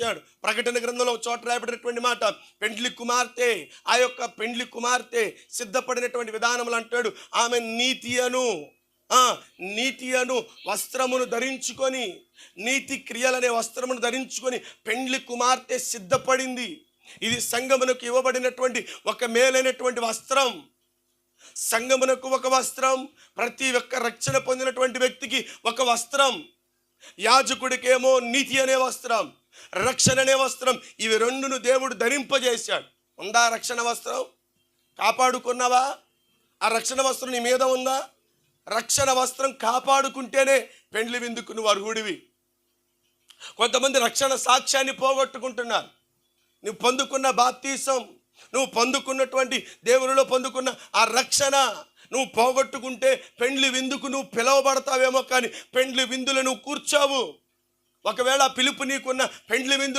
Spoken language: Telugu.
ప్రకటన గ్రంథంలో ఒక చోట రాయబడినటువంటి మాట, పెండ్లి కుమార్తె, ఆ యొక్క పెండ్లి కుమార్తె సిద్ధపడినటువంటి విధానములు అంటాడు, ఆమె నీతి అను వస్త్రమును ధరించుకొని, నీతి క్రియలనే వస్త్రమును ధరించుకొని పెండ్లి కుమార్తె సిద్ధపడింది. ఇది సంఘమునకు ఇవ్వబడినటువంటి ఒక మేలైనటువంటి వస్త్రం. సంఘమునకు ఒక వస్త్రం, ప్రతి ఒక్క రక్షణ పొందినటువంటి వ్యక్తికి ఒక వస్త్రం. యాజకుడికేమో నీతి అనే వస్త్రం, రక్షణ అనే వస్త్రం. ఇవి రెండును దేవుడు ధరింపజేశాడు. ఉందా రక్షణ వస్త్రం? కాపాడుకున్నావా? ఆ రక్షణ వస్త్రం నీ మీద ఉందా? రక్షణ వస్త్రం కాపాడుకుంటేనే పెండ్లి విందుకు నువ్వు అర్హుడివి. కొంతమంది రక్షణ సాక్ష్యాన్ని పోగొట్టుకుంటున్నారు. నువ్వు పొందుకున్న బాప్తీసం, నువ్వు పొందుకున్నటువంటి దేవునిలో పొందుకున్న ఆ రక్షణ నువ్వు పోగొట్టుకుంటే పెండ్లి విందుకు నువ్వు పిలవబడతావేమో, కానీ పెండ్లి విందులో నువ్వు కూర్చోవు. ఒకవేళ పిలుపు నీకున్న పెండ్లి విందు